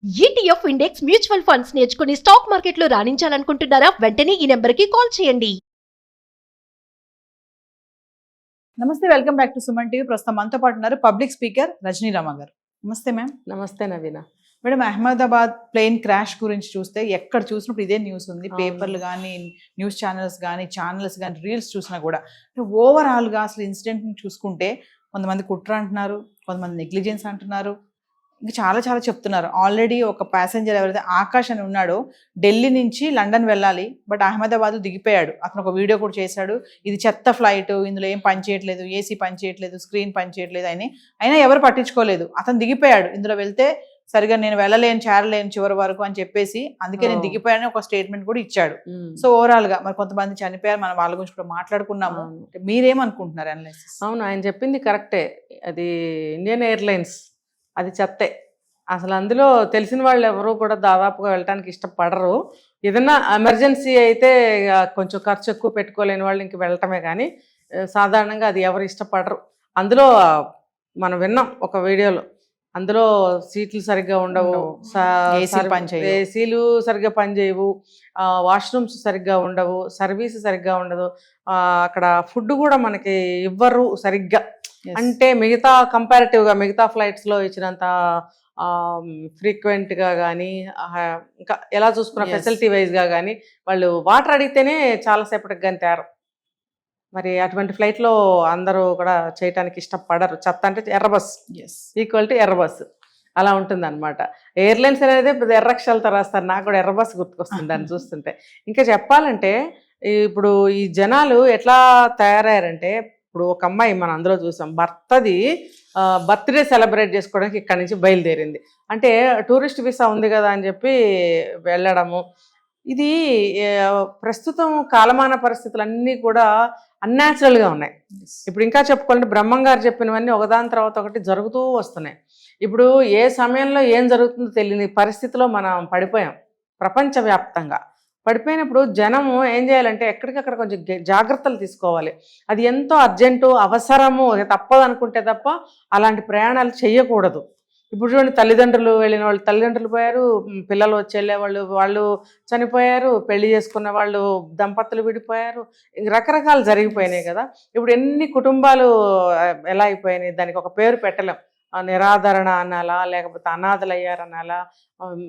ETF index mutual funds నేర్చుకుని stock మార్కెట్లో రాణించాలనుకుంటున్నారా? వెంటనే ఈ నెంబర్కి కాల్ చేయండి. నమస్తే, welcome back to Suman TV. ప్రస్తుతం మనతో పాటు ఉన్నారు పబ్లిక్ స్పీకర్ రజనీ రామ గారు. నమస్తే మ్యామ్. నమస్తే నవీన. మేడం, అహ్మదాబాద్ ప్లేన్ క్రాష్ గురించి చూస్తే ఎక్కడ చూసినప్పుడు ఇదే న్యూస్ ఉంది. అవును. పేపర్లు కానీ, న్యూస్ ఛానల్స్ కానీ రీల్స్ చూసినా కూడా ఓవరాల్గా అసలు ఇన్సిడెంట్ని చూసుకుంటే కొంతమంది కుట్ర అంటున్నారు, కొంతమంది నెగ్లిజెన్స్ అంటున్నారు, ఇంకా చాలా చాలా చెప్తున్నారు. ఆల్రెడీ ఒక ప్యాసింజర్ ఎవరైతే ఆకాష్ అని ఉన్నాడో ఢిల్లీ నుంచి లండన్ వెళ్ళాలి, బట్ అహ్మదాబాద్ దిగిపోయాడు. అతను ఒక వీడియో కూడా చేశాడు, ఇది చెత్త ఫ్లైట్, ఇందులో ఏం పని చేయట్లేదు, ఏసీ పని చేయట్లేదు, స్క్రీన్ పని చేయట్లేదు అని. అయినా ఎవరు పట్టించుకోలేదు. అతను దిగిపోయాడు, ఇందులో వెళ్తే సరిగా నేను వెళ్ళలేను, చేరలేను చివరి వరకు అని చెప్పేసి, అందుకే నేను దిగిపోయానని ఒక స్టేట్మెంట్ కూడా ఇచ్చాడు. సో ఓవరాల్ గా మరి కొంతమంది చనిపోయారు, మనం వాళ్ళ గురించి కూడా మాట్లాడుకున్నాము. మీరేమనుకుంటున్నారు అనాలిసిస్? అవును, ఆయన చెప్పింది కరెక్టే. అది ఇండియన్ ఎయిర్లైన్స్, అది చెత్తే. అసలు అందులో తెలిసిన వాళ్ళు ఎవరు కూడా దాదాపుగా వెళ్ళటానికి ఇష్టపడరు. ఏదైనా ఎమర్జెన్సీ అయితే కొంచెం ఖర్చు ఎక్కువ పెట్టుకోలేని వాళ్ళు ఇంక వెళ్ళటమే, కానీ సాధారణంగా అది ఎవరు ఇష్టపడరు. అందులో మనం విన్నాం ఒక వీడియోలో, అందులో సీట్లు సరిగ్గా ఉండవు, ఏసీలు సరిగ్గా పనిచేయవు, వాష్రూమ్స్ సరిగ్గా ఉండవు, సర్వీస్ సరిగ్గా ఉండదు, అక్కడ ఫుడ్ కూడా మనకి ఇవ్వరు సరిగ్గా. అంటే మిగతా కంపారిటివ్గా మిగతా ఫ్లైట్స్లో ఇచ్చినంత ఫ్రీక్వెంట్గా కానీ, ఇంకా ఎలా చూసుకున్న ఫెసిలిటీ వైజ్గా కానీ వాళ్ళు వాటర్ అడిగితేనే చాలాసేపటికి కానీ తేరు. మరి అటువంటి ఫ్లైట్లో అందరూ కూడా చేయటానికి ఇష్టపడరు. చెత్త అంటే ఎర్ర బస్ ఈక్వల్ టు ఎర్ర బస్, అలా ఉంటుంది అనమాట. ఎయిర్లైన్స్ అనేది ఎర్రక్షలతో రాస్తారు. నాకు కూడా ఎర్ర బస్ గుర్తుకొస్తుంది దాన్ని చూస్తుంటే. ఇంకా చెప్పాలంటే ఇప్పుడు ఈ జనాలు ఎట్లా తయారయ్యారంటే, ఇప్పుడు ఒక అమ్మాయి మనం అందులో చూసాం, భర్తది బర్త్డే సెలబ్రేట్ చేసుకోవడానికి ఇక్కడి నుంచి బయలుదేరింది. అంటే టూరిస్ట్ వీసా ఉంది కదా అని చెప్పి వెళ్ళడము. ఇది ప్రస్తుతం కాలమాన పరిస్థితులన్నీ కూడా అన్యాచురల్గా ఉన్నాయి. ఇప్పుడు ఇంకా చెప్పుకోవాలంటే బ్రహ్మం గారు చెప్పినవన్నీ ఒకదాని తర్వాత ఒకటి జరుగుతూ వస్తున్నాయి. ఇప్పుడు ఏ సమయంలో ఏం జరుగుతుందో తెలియని పరిస్థితిలో మనం పడిపోయాం. ప్రపంచవ్యాప్తంగా పడిపోయినప్పుడు జనము ఏం చేయాలంటే ఎక్కడికక్కడ కొంచెం జాగ్రత్తలు తీసుకోవాలి. అది ఎంతో అర్జెంటు, అవసరము, తప్పదు అనుకుంటే తప్ప అలాంటి ప్రయాణాలు చేయకూడదు. ఇప్పుడు చూడండి, తల్లిదండ్రులు వెళ్ళిన వాళ్ళు తల్లిదండ్రులు పోయారు, పిల్లలు వచ్చి వెళ్ళేవాళ్ళు వాళ్ళు చనిపోయారు, పెళ్లి చేసుకున్న వాళ్ళు దంపతులు విడిపోయారు, రకరకాలు జరిగిపోయినాయి కదా. ఇప్పుడు ఎన్ని కుటుంబాలు ఎలా అయిపోయినాయి, దానికి ఒక పేరు పెట్టలేం. నిరాదరణ అనాలా, లేకపోతే అనాథలు అయ్యారనాలా,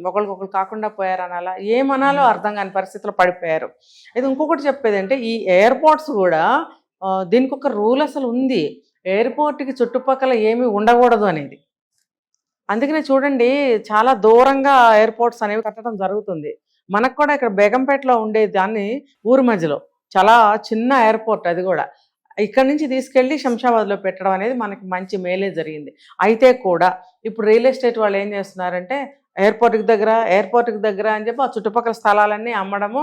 ఒకరికొకరు కాకుండా పోయారనాలా, ఏమనాలో అర్థం కాని పరిస్థితిలో పడిపోయారు. ఇది ఇంకొకటి చెప్పేది అంటే, ఈ ఎయిర్పోర్ట్స్ కూడా దీనికి ఒక రూల్ అసలు ఉంది. ఎయిర్పోర్ట్కి చుట్టుపక్కల ఏమీ ఉండకూడదు అనేది. అందుకనే చూడండి, చాలా దూరంగా ఎయిర్పోర్ట్స్ అనేవి కట్టడం జరుగుతుంది. మనకు కూడా ఇక్కడ బేగంపేటలో ఉండే దాన్ని ఊరి మధ్యలో చాలా చిన్న ఎయిర్పోర్ట్, అది కూడా ఇక్కడి నుంచి తీసుకెళ్ళి శంషాబాద్లో పెట్టడం అనేది మనకి మంచి మేలే జరిగింది. అయితే కూడా ఇప్పుడు రియల్ ఎస్టేట్ వాళ్ళు ఏం చేస్తున్నారంటే, ఎయిర్పోర్ట్కి దగ్గర అని చెప్పి ఆ చుట్టుపక్కల స్థలాలన్నీ అమ్మడము,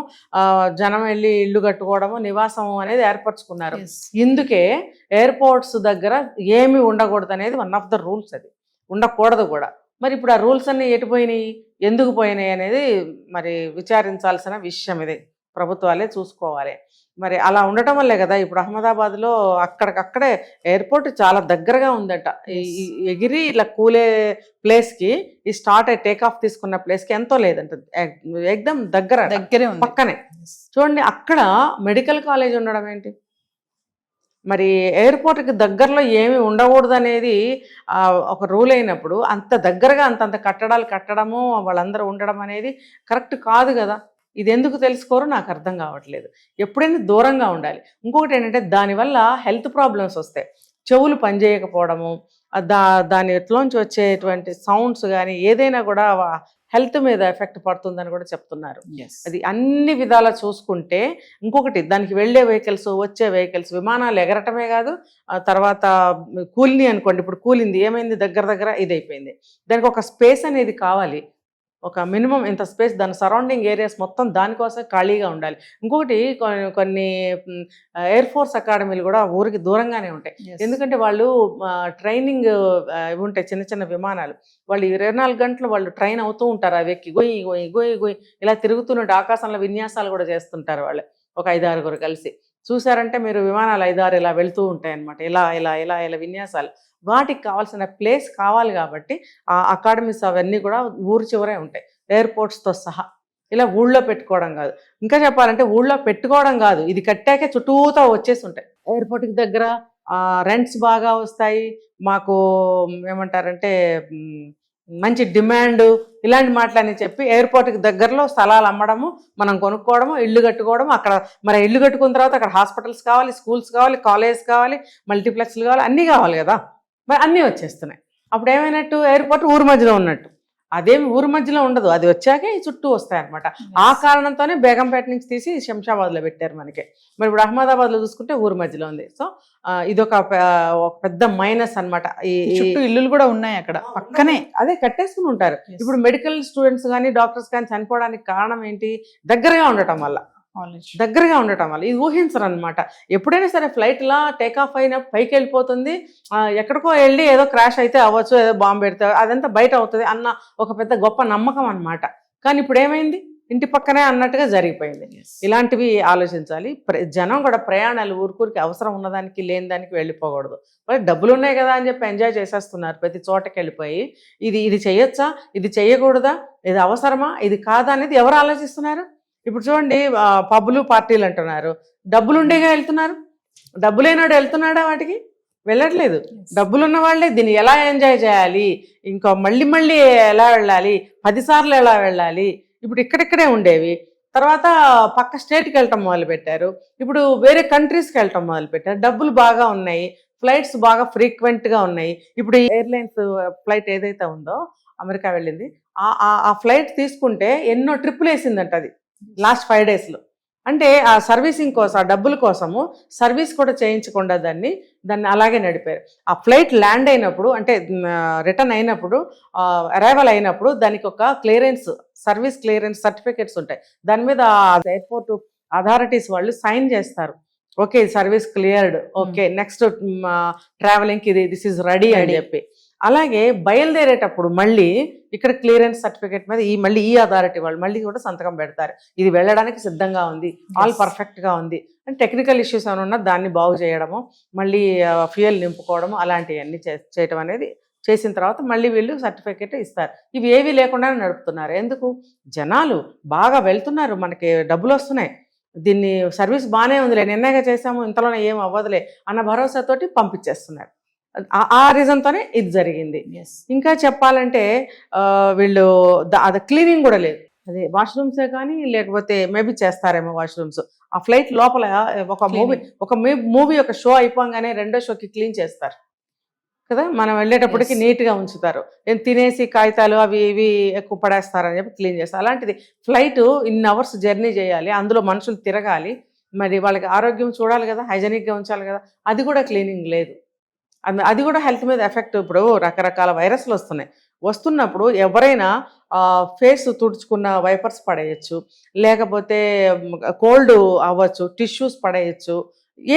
జనం వెళ్ళి ఇల్లు కట్టుకోవడము, నివాసము అనేది ఏర్పరచుకున్నారు. ఇందుకే ఎయిర్పోర్ట్స్ దగ్గర ఏమి ఉండకూడదు అనేది వన్ ఆఫ్ ద రూల్స్. అది ఉండకూడదు కూడా. మరి ఇప్పుడు ఆ రూల్స్ అన్నీ ఎటు పోయినాయి, ఎందుకు పోయినాయి అనేది మరి విచారించాల్సిన విషయం. ఇది ప్రభుత్వాలే చూసుకోవాలి. మరి అలా ఉండటం వల్లే కదా ఇప్పుడు అహ్మదాబాద్లో అక్కడికక్కడే ఎయిర్పోర్ట్ చాలా దగ్గరగా ఉందట. ఎగిరి ఇలా కూలే ప్లేస్కి, ఈ స్టార్ట్ అయ్యి టేక్ ఆఫ్ తీసుకున్న ప్లేస్కి ఎంతో లేదంట, ఎగ్దమ్ దగ్గరే పక్కనే. చూడండి, అక్కడ మెడికల్ కాలేజ్ ఉండడం ఏంటి? మరి ఎయిర్పోర్ట్కి దగ్గరలో ఏమి ఉండకూడదు అనేది ఒక రూల్ అయినప్పుడు, అంత దగ్గరగా అంతంత కట్టడాలు కట్టడము, వాళ్ళందరూ ఉండడం అనేది కరెక్ట్ కాదు కదా. ఇది ఎందుకు తెలుసుకోరో నాకు అర్థం కావట్లేదు. ఎప్పుడైనా దూరంగా ఉండాలి. ఇంకొకటి ఏంటంటే, దానివల్ల హెల్త్ ప్రాబ్లమ్స్ వస్తాయి. చెవులు పనిచేయకపోవడము, దాని ఎట్లోంచి వచ్చేటువంటి సౌండ్స్ కానీ ఏదైనా కూడా హెల్త్ మీద ఎఫెక్ట్ పడుతుందని కూడా చెప్తున్నారు. అది అన్ని విధాలా చూసుకుంటే, ఇంకొకటి దానికి వెళ్ళే వెహికల్స్, వచ్చే వెహికల్స్, విమానాలు ఎగరటమే కాదు, తర్వాత కూలిని అనుకోండి, ఇప్పుడు కూలింది ఏమైంది, దగ్గర ఇది అయిపోయింది. దానికి ఒక స్పేస్ అనేది కావాలి, ఒక మినిమం ఇంత స్పేస్, దాని సరౌండింగ్ ఏరియాస్ మొత్తం దానికోసం ఖాళీగా ఉండాలి. ఇంకొకటి కొన్ని ఎయిర్ ఫోర్స్ అకాడమీలు కూడా ఊరికి దూరంగానే ఉంటాయి. ఎందుకంటే వాళ్ళు ట్రైనింగ్ ఇవి ఉంటాయి, చిన్న చిన్న విమానాలు, వాళ్ళు 24 గంటలు వాళ్ళు ట్రైన్ అవుతూ ఉంటారు. అవి ఎక్కి గొయ్యి ఇలా తిరుగుతున్నట్టు ఆకాశంలో విన్యాసాలు కూడా చేస్తుంటారు వాళ్ళు, ఒక 5-6 కలిసి. చూసారంటే మీరు విమానాలు 5-6 ఇలా వెళ్తూ ఉంటాయి అన్నమాట, ఇలా ఇలా ఇలా ఇలా విన్యాసాలు. వాటికి కావాల్సిన ప్లేస్ కావాలి కాబట్టి ఆ అకాడమీస్ అవన్నీ కూడా ఊరు చివరే ఉంటాయి, ఎయిర్పోర్ట్స్తో సహా. ఇలా ఊళ్ళో పెట్టుకోవడం కాదు, ఇంకా చెప్పాలంటే ఊళ్ళో పెట్టుకోవడం కాదు, ఇది కట్టాకే చుట్టూతా వచ్చేసి ఉంటాయి. ఎయిర్పోర్ట్కి దగ్గర రెంట్స్ బాగా వస్తాయి మాకు, ఏమంటారంటే మంచి డిమాండ్, ఇలాంటి మాటలని చెప్పి ఎయిర్పోర్ట్కి దగ్గరలో స్థలాలు అమ్మడము, మనం కొనుక్కోవడము, ఇల్లు కట్టుకోవడము. అక్కడ మరి ఇల్లు కట్టుకున్న తర్వాత అక్కడ హాస్పిటల్స్ కావాలి, స్కూల్స్ కావాలి, కాలేజ్ కావాలి, మల్టీప్లెక్స్లు కావాలి, అన్నీ కావాలి కదా. మరి అన్నీ వచ్చేస్తున్నాయి. అప్పుడు ఏమైనట్టు, ఎయిర్పోర్ట్ ఊరు మధ్యలో ఉన్నట్టు. అదేమి ఊరు మధ్యలో ఉండదు, అది వచ్చాకే ఈ చుట్టూ వస్తాయన్నమాట. ఆ కారణంతోనే బేగంపేట నుంచి తీసి శంషాబాద్లో పెట్టారు మనకి. మరి ఇప్పుడు అహ్మదాబాద్లో చూసుకుంటే ఊరు మధ్యలో ఉంది. సో ఇదొక పెద్ద మైనస్ అన్నమాట. ఈ చుట్టూ ఇల్లులు కూడా ఉన్నాయి అక్కడ పక్కనే, అదే కట్టేసుకుని ఉంటారు. ఇప్పుడు మెడికల్ స్టూడెంట్స్ కానీ డాక్టర్స్ కానీ చనిపోవడానికి కారణం ఏంటి, దగ్గరగా ఉండటం వల్ల. దగ్గరగా ఉండటం వల్ల ఇది ఊహించరు అనమాట. ఎప్పుడైనా సరే ఫ్లైట్ లా టేక్ ఆఫ్ అయినప్పుడు పైకి వెళ్ళిపోతుంది, ఎక్కడికో వెళ్ళి ఏదో క్రాష్ అయితే అవ్వచ్చు, ఏదో బాంబు పెడితే అదంతా బయట అవుతుంది అన్న ఒక పెద్ద గొప్ప నమ్మకం అనమాట. కానీ ఇప్పుడు ఏమైంది, ఇంటి పక్కనే అన్నట్టుగా జరిగిపోయింది. ఇలాంటివి ఆలోచించాలి. జనం కూడా ప్రయాణాలు ఊరికూరికి అవసరం ఉన్నదానికి లేని దానికి వెళ్ళిపోకూడదు. మరి డబ్బులు ఉన్నాయి కదా అని చెప్పి ఎంజాయ్ చేసేస్తున్నారు ప్రతి చోటకి వెళ్ళిపోయి. ఇది చేయొచ్చా, ఇది చేయకూడదా, ఇది అవసరమా, ఇది కాదా అనేది ఎవరు ఆలోచిస్తున్నారు? ఇప్పుడు చూడండి, పబ్బులు పార్టీలు అంటున్నారు, డబ్బులు ఉండేగా వెళ్తున్నారు, డబ్బు లేనాడు వెళ్తున్నాడా వాటికి? వెళ్ళట్లేదు. డబ్బులు ఉన్న వాళ్ళే దీన్ని ఎలా ఎంజాయ్ చేయాలి, ఇంకా మళ్ళీ మళ్ళీ ఎలా వెళ్ళాలి, 10 సార్లు ఎలా వెళ్ళాలి. ఇప్పుడు ఇక్కడిక్కడే ఉండేవి, తర్వాత పక్క స్టేట్కి వెళ్ళటం మొదలుపెట్టారు, ఇప్పుడు వేరే కంట్రీస్కి వెళ్ళటం మొదలుపెట్టారు. డబ్బులు బాగా ఉన్నాయి, ఫ్లైట్స్ బాగా ఫ్రీక్వెంట్గా ఉన్నాయి. ఇప్పుడు ఎయిర్లైన్స్ ఫ్లైట్ ఏదైతే ఉందో అమెరికా వెళ్ళింది, ఆ ఫ్లైట్ తీసుకుంటే ఎన్నో ట్రిప్పులు వేసిందంట అది లాస్ట్ 5 daysలో. అంటే ఆ సర్వీసింగ్ కోసం, ఆ డబ్బుల కోసము సర్వీస్ కూడా చేయించకుండా దాన్ని అలాగే నడిపారు. ఆ ఫ్లైట్ ల్యాండ్ అయినప్పుడు, అంటే రిటర్న్ అయినప్పుడు, అరైవల్ అయినప్పుడు దానికి ఒక క్లియరెన్స్, సర్వీస్ క్లియరెన్స్ సర్టిఫికేట్స్ ఉంటాయి. దాని మీద ఎయిర్పోర్ట్ అథారిటీస్ వాళ్ళు సైన్ చేస్తారు, okay service cleared, okay next ట్రావెలింగ్కి దిస్ ఈజ్ రెడీ అని చెప్పి. అలాగే బయలుదేరేటప్పుడు మళ్ళీ ఇక్కడ క్లియరెన్స్ సర్టిఫికేట్ మీద మళ్ళీ ఈ అథారిటీ వాళ్ళు మళ్ళీ కూడా సంతకం పెడతారు, ఇది వెళ్ళడానికి సిద్ధంగా ఉంది, ఆల్ పర్ఫెక్ట్గా ఉంది. అంటే టెక్నికల్ ఇష్యూస్ ఏమైనా ఉన్నా దాన్ని బాగు చేయడము, మళ్ళీ ఫ్యూయల్ నింపుకోవడము, అలాంటివన్నీ చేయటం అనేది చేసిన తర్వాత మళ్ళీ వీళ్ళు సర్టిఫికేట్ ఇస్తారు. ఇవి ఏవి లేకుండా నడుపుతున్నారు. ఎందుకు? జనాలు బాగా వెళ్తున్నారు, మనకి డబ్బులు వస్తున్నాయి, దీన్ని సర్వీస్ బాగానే ఉందిలే, నిన్నగా చేసాము, ఇంతలోనే ఏం అవ్వదులే అన్న భరోసాతోటి పంపించేస్తున్నారు. ఆ రీజన్తోనే ఇది జరిగింది. ఇంకా చెప్పాలంటే వీళ్ళు అది క్లీనింగ్ కూడా లేదు, అదే వాష్రూమ్సే కానీ లేకపోతే మేబీ చేస్తారేమో వాష్రూమ్స్. ఆ ఫ్లైట్ లోపల ఒక మూవీ ఒక షో అయిపోగానే రెండో షోకి క్లీన్ చేస్తారు కదా, మనం వెళ్ళేటప్పటికి నీట్గా ఉంచుతారు. తినేసి కాగితాలు అవి ఇవి ఎక్కువ పడేస్తారని చెప్పి క్లీన్ చేస్తారు. అలాంటిది ఫ్లైట్ ఇన్ని అవర్స్ జర్నీ చేయాలి, అందులో మనుషులు తిరగాలి, మరి వాళ్ళకి ఆరోగ్యం చూడాలి కదా, హైజెనిక్గా ఉంచాలి కదా, అది కూడా క్లీనింగ్ లేదు. అది కూడా హెల్త్ మీద ఎఫెక్ట్. ఇప్పుడు రకరకాల వైరస్లు వస్తున్నప్పుడు ఎవరైనా ఫేస్ తుడుచుకున్న వైపర్స్ పడేయచ్చు, లేకపోతే కోల్డ్ అవ్వచ్చు, టిష్యూస్ పడేయచ్చు,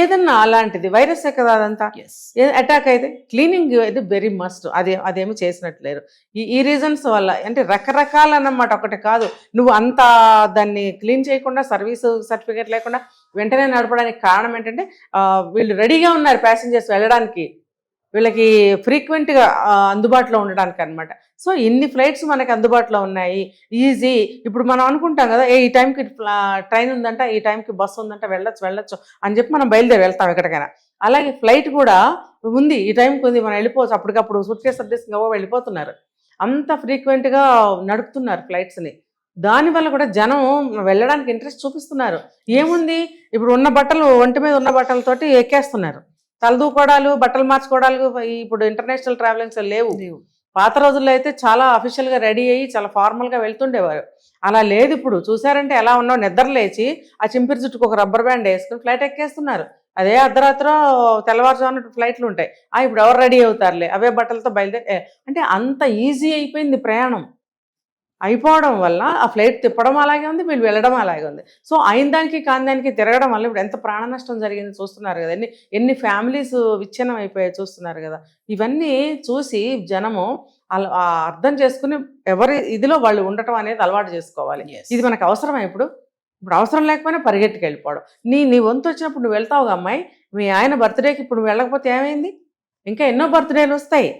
ఏదన్నా అలాంటిది వైరసే కదా అదంతా. అటాక్ అయితే క్లీనింగ్ అయితే వెరీ మస్ట్. అదేమి చేసినట్లేరు. ఈ రీజన్స్ వల్ల, అంటే రకరకాల అన్నమాట, ఒకటి కాదు. నువ్వు అంత దాన్ని క్లీన్ చేయకుండా, సర్వీస్ సర్టిఫికేట్ లేకుండా వెంటనే నడపడానికి కారణం ఏంటంటే వీళ్ళు రెడీగా ఉన్నారు ప్యాసింజర్స్ వెళ్ళడానికి, వీళ్ళకి ఫ్రీక్వెంట్గా అందుబాటులో ఉండడానికి అనమాట. సో ఇన్ని ఫ్లైట్స్ మనకి అందుబాటులో ఉన్నాయి, ఈజీ. ఇప్పుడు మనం అనుకుంటాం కదా, ఈ టైంకి ట్రైన్ ఉందంట, ఈ టైంకి బస్సు ఉందంట, వెళ్ళొచ్చు అని చెప్పి మనం బయలుదేరి వెళ్తాం ఎక్కడికైనా. అలాగే ఫ్లైట్ కూడా ఉంది, ఈ టైంకి ఉంది, మనం వెళ్ళిపోవచ్చు, అప్పటికప్పుడు సూట్ కేసు సర్దేసి వెళ్ళిపోతున్నారు. అంత ఫ్రీక్వెంట్గా నడుపుతున్నారు ఫ్లైట్స్ని. దానివల్ల కూడా జనం వెళ్ళడానికి ఇంట్రెస్ట్ చూపిస్తున్నారు. ఏముంది, ఇప్పుడు ఉన్న బట్టలు, ఒంటి మీద ఉన్న బట్టలతోటి ఎక్కేస్తున్నారు, తలదూకోవడాలు, బట్టలు మార్చుకోవడాలు ఇప్పుడు ఇంటర్నేషనల్ ట్రావెలింగ్స్ లేవు. పాత రోజుల్లో అయితే చాలా అఫీషియల్గా రెడీ అయ్యి చాలా ఫార్మల్గా వెళ్తుండేవారు. అలా లేదు ఇప్పుడు. చూసారంటే ఎలా ఉన్నావు, నిద్ర లేచి ఆ చింపిరి చుట్టుకు ఒక రబ్బర్ బ్యాండ్ వేసుకుని ఫ్లైట్ ఎక్కేస్తున్నారు. అదే అర్ధరాత్రి తెల్లవారుజామున ఫ్లైట్లు ఉంటాయి, ఇప్పుడు ఎవరు రెడీ అవుతారులే, అవే బట్టలతో బయలుదేరి. అంటే అంత ఈజీ అయిపోయింది ప్రయాణం. అయిపోవడం వల్ల ఆ ఫ్లైట్ తిప్పడం అలాగే ఉంది, వీళ్ళు వెళ్ళడం అలాగే ఉంది. సో అయిన దానికి కాని దానికి తిరగడం వల్ల ఇప్పుడు ఎంత ప్రాణ నష్టం జరిగింది చూస్తున్నారు కదా, ఎన్ని ఫ్యామిలీస్ విచ్ఛిన్నం అయిపోయాయి చూస్తున్నారు కదా. ఇవన్నీ చూసి జనము అర్థం చేసుకుని ఎవరి ఇదిలో వాళ్ళు ఉండటం అనేది అలవాటు చేసుకోవాలి. ఇది మనకు అవసరమా ఇప్పుడు? ఇప్పుడు అవసరం లేకపోయినా పరిగెట్టుకు వెళ్ళిపోవడం. నీ వంతు వచ్చినప్పుడు నువ్వు వెళ్తావుగా అమ్మాయి, మీ ఆయన బర్త్డేకి ఇప్పుడు నువ్వు వెళ్ళకపోతే ఏమైంది? ఇంకా ఎన్నో బర్త్డేలు వస్తాయి.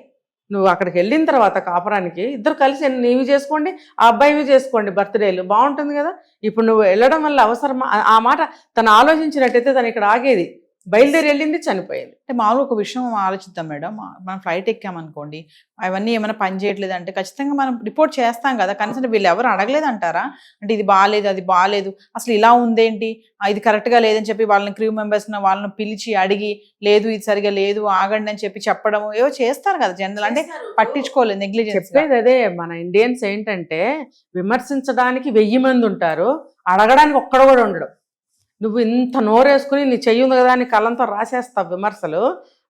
నువ్వు అక్కడికి వెళ్ళిన తర్వాత కాపురానికి ఇద్దరు కలిసి నీవి చేసుకోండి, ఆ అబ్బాయివి చేసుకోండి బర్త్డేలు, బాగుంటుంది కదా. ఇప్పుడు నువ్వు వెళ్ళడం వల్ల అవసరమా? ఆ మాట తను ఆలోచించినట్టయితే తను ఇక్కడ ఆగేది. బయలుదేరి వెళ్ళింది, చనిపోయింది. అంటే మామూలుగా ఒక విషయం ఆలోచిద్దాం మేడం, మనం ఫ్లైట్ ఎక్కామనుకోండి, అవన్నీ ఏమైనా పని చేయట్లేదు అంటే ఖచ్చితంగా మనం రిపోర్ట్ చేస్తాం కదా. కనీసం వీళ్ళు ఎవరు అడగలేదు అంటారా? అంటే ఇది బాగాలేదు, అది బాగాలేదు, అసలు ఇలా ఉందేంటి, ఇది కరెక్ట్గా లేదని చెప్పి వాళ్ళని క్రూ మెంబర్స్ వాళ్ళని పిలిచి అడిగి, లేదు ఇది సరిగా లేదు ఆగండి అని చెప్పి చెప్పడం ఏవో చేస్తారు కదా జనరల్. అంటే పట్టించుకోలేదు, నెగ్లిజెన్స్. చెప్పేది అదే, మన ఇండియన్స్ ఏంటంటే విమర్శించడానికి 1000 మంది ఉంటారు, అడగడానికి ఒక్కడు కూడా ఉండడు. నువ్వు ఇంత నోరేసుకుని నీ చెయ్యి ఉంది కదా అని కళ్ళంతో రాసేస్తావు విమర్శలు,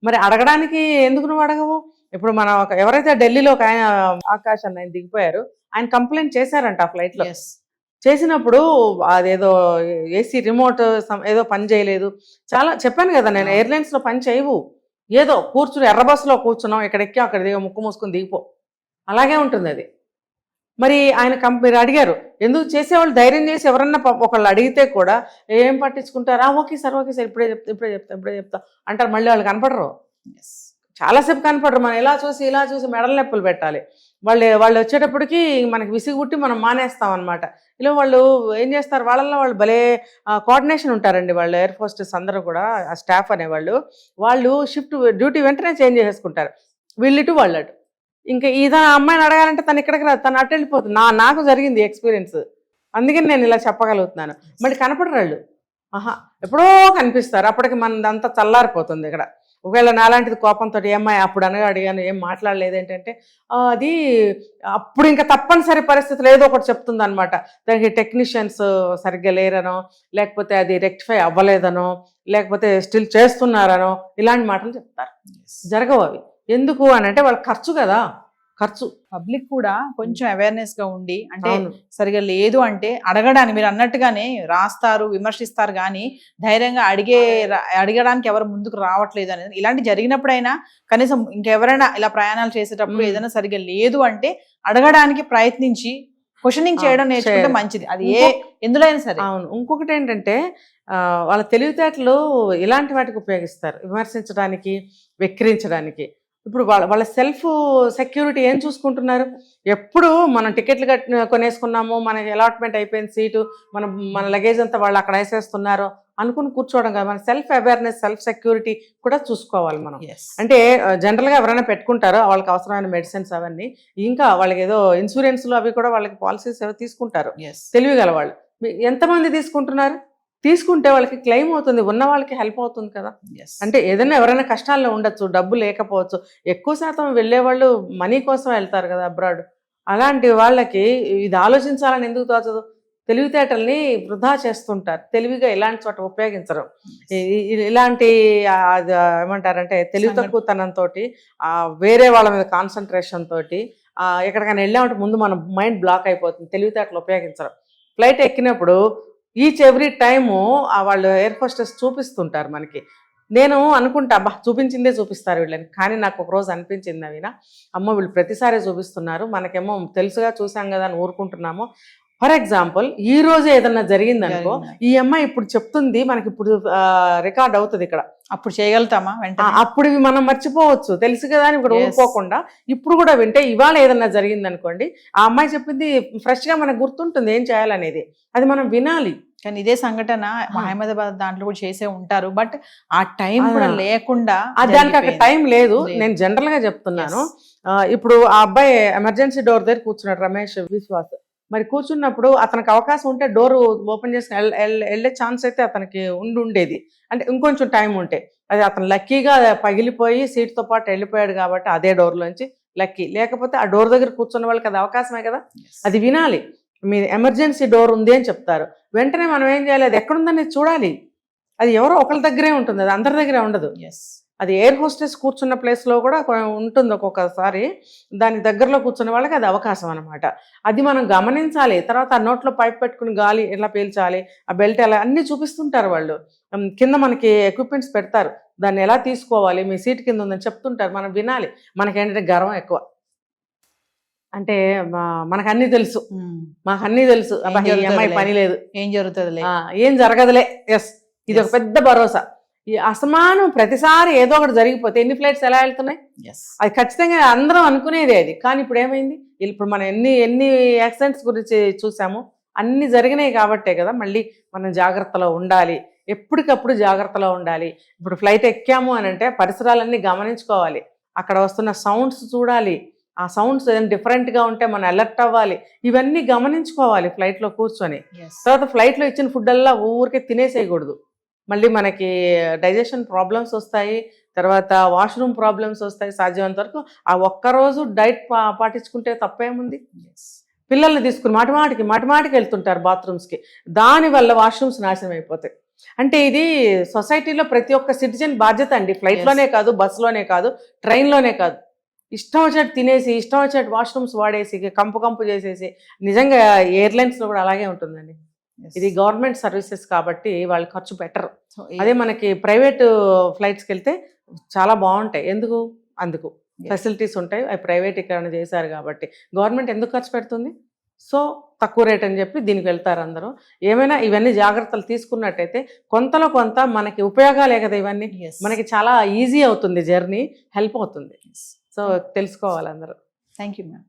మరి అడగడానికి ఎందుకు నువ్వు అడగవు? ఇప్పుడు మన ఎవరైతే ఢిల్లీలో ఒక ఆయన ఆకాష్ అన్న ఆయన దిగిపోయారు, ఆయన కంప్లైంట్ చేశారంట ఆ ఫ్లైట్లో. చేసినప్పుడు అదేదో ఏసీ రిమోట్ ఏదో పని చేయలేదు. చాలా చెప్పాను కదా నేను, ఎయిర్లైన్స్లో పని చేయవు. ఏదో కూర్చుని ఎర్ర బస్సులో కూర్చున్నాం, ఇక్కడ ఎక్కి అక్కడ దిగ, ముక్కు మూసుకుని దిగిపో, అలాగే ఉంటుంది అది. మరి ఆయన మీరు అడిగారు ఎందుకు, చేసేవాళ్ళు ధైర్యం చేసి ఎవరన్నా ఒకళ్ళు అడిగితే కూడా ఏం పట్టించుకుంటారా, ఓకే సార్ ఇప్పుడే చెప్తా అంటారు. మళ్ళీ వాళ్ళు కనపడరు, చాలాసేపు కనపడరు. మనం ఇలా చూసి మెడల నొప్పులు పెట్టాలి. వాళ్ళు వచ్చేటప్పటికి మనకి విసిగుట్టి మనం మానేస్తాం అనమాట. ఇలా వాళ్ళు ఏం చేస్తారు, వాళ్ళల్లో వాళ్ళు భలే కోఆర్డినేషన్ ఉంటారండి. వాళ్ళు ఎయిర్ ఫోర్స్టెస్ అందరూ కూడా, ఆ స్టాఫ్ అనేవాళ్ళు, వాళ్ళు షిఫ్ట్ డ్యూటీ వెంటనే చేంజ్ చేసేసుకుంటారు, వీళ్ళిటు వాళ్ళటు. ఇంకా అమ్మాయిని అడగాలంటే తను ఇక్కడికి రాదు, తను అటు వెళ్ళిపోతుంది. నాకు జరిగింది ఎక్స్పీరియన్స్, అందుకని నేను ఇలా చెప్పగలుగుతున్నాను. మళ్ళీ కనపడరు వాళ్ళు, ఎప్పుడో కనిపిస్తారు. అప్పటికి మనదంతా చల్లారిపోతుంది ఇక్కడ. ఒకవేళ నాలాంటిది కోపంతో ఏమ్మాయి అప్పుడు అనగా అడిగాను ఏం మాట్లాడలేదు ఏంటంటే, అది అప్పుడు ఇంకా తప్పనిసరి పరిస్థితులు ఏదో ఒకటి చెప్తుంది అనమాట. దానికి టెక్నీషియన్స్ సరిగ్గా లేరనో, లేకపోతే అది రెక్టిఫై అవ్వలేదనో, లేకపోతే స్టిల్ చేస్తున్నారనో, ఇలాంటి మాటలు చెప్తారు. జరగవు అవి. ఎందుకు అని అంటే వాళ్ళ ఖర్చు కదా, ఖర్చు. పబ్లిక్ కూడా కొంచెం అవేర్నెస్ గా ఉండి, అంటే సరిగా లేదు అంటే అడగడానికి, మీరు అన్నట్టుగానే రాస్తారు, విమర్శిస్తారు, కానీ ధైర్యంగా అడగడానికి ఎవరు ముందుకు రావట్లేదు అనేది. ఇలాంటి జరిగినప్పుడైనా కనీసం ఇంకెవరైనా ఇలా ప్రయాణాలు చేసేటప్పుడు ఏదైనా సరిగా లేదు అంటే అడగడానికి ప్రయత్నించి క్వశ్చనింగ్ చేయడం నేర్చుకుంటే మంచిది, అది ఎందులో అయినా సరే. అవును. ఇంకొకటి ఏంటంటే వాళ్ళ తెలివితేటలు ఇలాంటి వాటికి ఉపయోగిస్తారు, విమర్శించడానికి, వెక్కిరించడానికి. ఇప్పుడు వాళ్ళ సెల్ఫ్ సెక్యూరిటీ ఏం చూసుకుంటున్నారు? ఎప్పుడు మనం టికెట్లు కొనేసుకున్నాము, మనకి అలాట్మెంట్ అయిపోయింది సీటు, మన లగేజ్ అంతా వాళ్ళు అక్కడ వేసేస్తున్నారో అనుకుని కూర్చోవడం కాదు. మన సెల్ఫ్ అవేర్నెస్, సెల్ఫ్ సెక్యూరిటీ కూడా చూసుకోవాలి మనం. అంటే జనరల్గా ఎవరైనా పెట్టుకుంటారో వాళ్ళకి అవసరమైన మెడిసిన్స్ అవన్నీ, ఇంకా వాళ్ళకి ఏదో ఇన్సూరెన్స్లు అవి కూడా వాళ్ళకి పాలసీస్ ఏవో తీసుకుంటారు తెలివిగల వాళ్ళు. ఎంతమంది తీసుకుంటే వాళ్ళకి క్లెయిమ్ అవుతుంది, ఉన్న వాళ్ళకి హెల్ప్ అవుతుంది కదా. అంటే ఏదైనా ఎవరైనా కష్టాల్లో ఉండొచ్చు, డబ్బు లేకపోవచ్చు, ఎక్కువ శాతం వెళ్ళేవాళ్ళు మనీ కోసం వెళ్తారు కదా అబ్రాడ్. అలాంటి వాళ్ళకి ఇది ఆలోచించాలని ఎందుకు తోచదు? తెలివితేటల్ని వృధా చేస్తుంటారు, తెలివిగా ఇలాంటి చోట ఉపయోగించరు. ఇలాంటి ఏమంటారంటే తెలివి తక్కువతనంతో, వేరే వాళ్ళ మీద కాన్సన్ట్రేషన్ తోటి ఎక్కడికైనా వెళ్ళామంటే ముందు మన మైండ్ బ్లాక్ అయిపోతుంది, తెలివితేటలు ఉపయోగించరు. ఫ్లైట్ ఎక్కినప్పుడు ఈచ్ ఎవ్రీ టైము వాళ్ళు ఎయిర్ హోస్టెస్ చూపిస్తుంటారు మనకి. నేను అనుకుంటా చూపించిందే చూపిస్తారు వీళ్ళని, కానీ నాకు ఒకరోజు అనిపించింది నవీన, అమ్మ వీళ్ళు ప్రతిసారి చూపిస్తున్నారు, మనకేమో తెలుసుగా చూసాం కదా అని ఊరుకుంటున్నాము. ఫర్ ఎగ్జాంపుల్ ఈ రోజు ఏదన్నా జరిగిందనుకో, ఈ అమ్మాయి ఇప్పుడు చెప్తుంది, మనకి ఇప్పుడు రికార్డ్ అవుతుంది ఇక్కడ, అప్పుడు చేయగలుగుతామా వెంటనే? అప్పుడు ఇవి మనం మర్చిపోవచ్చు, తెలుసు కదా అని ఇక్కడ ఊరుకోకుండా ఇప్పుడు కూడా వింటే, ఇవాళ ఏదన్నా జరిగింది అనుకోండి, ఆ అమ్మాయి చెప్పింది ఫ్రెష్ గా మనకు గుర్తుంటుంది ఏం చేయాలనేది, అది మనం వినాలి. కానీ ఇదే సంఘటన అహ్మదాబాద్ దాంట్లో కూడా చేసే ఉంటారు, బట్ ఆ టైం కూడా లేకుండా, దానికి అక్కడ టైం లేదు. నేను జనరల్ గా చెప్తున్నాను. ఇప్పుడు ఆ అబ్బాయి ఎమర్జెన్సీ డోర్ దగ్గర కూర్చున్నాడు, రమేష్ విశ్వాస్. మరి కూర్చున్నప్పుడు అతనికి అవకాశం ఉంటే డోర్ ఓపెన్ చేసి వెళ్ళే ఛాన్స్ అయితే అతనికి ఉండేది, అంటే ఇంకొంచెం టైం ఉంటే. అది అతను లక్కీగా పగిలిపోయి సీట్తో పాటు వెళ్ళిపోయాడు కాబట్టి అదే డోర్లోంచి లక్కీ. లేకపోతే ఆ డోర్ దగ్గర కూర్చున్న వాళ్ళకి అది అవకాశమే కదా, అది వినాలి. మీ ఎమర్జెన్సీ డోర్ ఉంది అని చెప్తారు, వెంటనే మనం ఏం చేయాలి, అది ఎక్కడుందని చూడాలి. అది ఎవరో ఒకరి దగ్గరే ఉంటుంది, అది అందరి దగ్గరే ఉండదు. అది ఎయిర్ హోస్టెస్ కూర్చున్న ప్లేస్లో కూడా ఉంటుంది ఒక్కొక్కసారి, దాని దగ్గరలో కూర్చున్న వాళ్ళకి అది అవకాశం అనమాట. అది మనం గమనించాలి. తర్వాత ఆ నోట్లో పైప్ పెట్టుకుని గాలి ఎలా పీల్చాలి, ఆ బెల్ట్ ఎలా, అన్నీ చూపిస్తుంటారు వాళ్ళు. కింద మనకి ఎక్విప్మెంట్స్ పెడతారు, దాన్ని ఎలా తీసుకోవాలి, మీ సీట్ కింద ఉందని చెప్తుంటారు, మనం వినాలి. మనకేంటంటే గర్వం ఎక్కువ, అంటే మనకు అన్ని తెలుసు, మాకు అన్ని తెలుసు, అబ్బా ఈ అమ్మాయి పని లేదు, ఏం జరుగుతుంది, ఏం జరగదులే. ఎస్, ఇది ఒక పెద్ద భరోసా. ఈ అసమానం ప్రతిసారి ఏదో ఒకటి జరిగిపోతే ఎన్ని ఫ్లైట్స్ ఎలా వెళ్తున్నాయి, అది ఖచ్చితంగా అందరం అనుకునేదే అది. కానీ ఇప్పుడు ఏమైంది, ఇప్పుడు మనం ఎన్ని యాక్సిడెంట్స్ గురించి చూసాము, అన్ని జరిగినాయి కాబట్టే కదా మళ్ళీ మనం జాగ్రత్తలో ఉండాలి, ఎప్పటికప్పుడు జాగ్రత్తలో ఉండాలి. ఇప్పుడు ఫ్లైట్ ఎక్కాము అని అంటే పరిసరాలన్నీ గమనించుకోవాలి, అక్కడ వస్తున్న సౌండ్స్ చూడాలి, ఆ సౌండ్స్ ఏదైనా డిఫరెంట్గా ఉంటే మనం అలర్ట్ అవ్వాలి, ఇవన్నీ గమనించుకోవాలి ఫ్లైట్లో కూర్చొని. తర్వాత ఫ్లైట్లో ఇచ్చిన ఫుడ్ అల్లా ఊరికే తినేసేయకూడదు, మళ్ళీ మనకి డైజెషన్ ప్రాబ్లమ్స్ వస్తాయి, తర్వాత వాష్రూమ్ ప్రాబ్లమ్స్ వస్తాయి. సాధ్యమైనంత వరకు ఆ ఒక్కరోజు డైట్ పాటించుకుంటే తప్పేముంది. పిల్లల్ని తీసుకుని మాటిమాటికి వెళ్తుంటారు బాత్రూమ్స్కి, దానివల్ల వాష్రూమ్స్ నాశనం అయిపోతాయి. అంటే ఇది సొసైటీలో ప్రతి ఒక్క సిటిజన్ బాధ్యత అండి. ఫ్లైట్లోనే కాదు, బస్సులోనే కాదు, ట్రైన్లోనే కాదు. ఇష్టం వచ్చినట్టు తినేసి, ఇష్టం వచ్చినట్టు వాష్రూమ్స్ వాడేసి, కంపు చేసేసి, నిజంగా ఎయిర్లైన్స్లో కూడా అలాగే ఉంటుందండి. ఇది గవర్నమెంట్ సర్వీసెస్ కాబట్టి వాళ్ళు ఖర్చు పెట్టరు. అదే మనకి ప్రైవేట్ ఫ్లైట్స్కి వెళ్తే చాలా బాగుంటాయి. అందుకు ఫెసిలిటీస్ ఉంటాయి, అవి ప్రైవేటీకరణ చేశారు కాబట్టి. గవర్నమెంట్ ఎందుకు ఖర్చు పెడుతుంది? సో తక్కువ రేట్ అని చెప్పి దీనికి వెళ్తారు అందరూ. ఏమైనా ఇవన్నీ జాగ్రత్తలు తీసుకున్నట్టయితే కొంతలో కొంత మనకి ఉపయోగాలే కదా ఇవన్నీ, మనకి చాలా ఈజీ అవుతుంది జర్నీ, హెల్ప్ అవుతుంది. సో తెలుసుకోవాలి అందరూ. Thank you ma'am.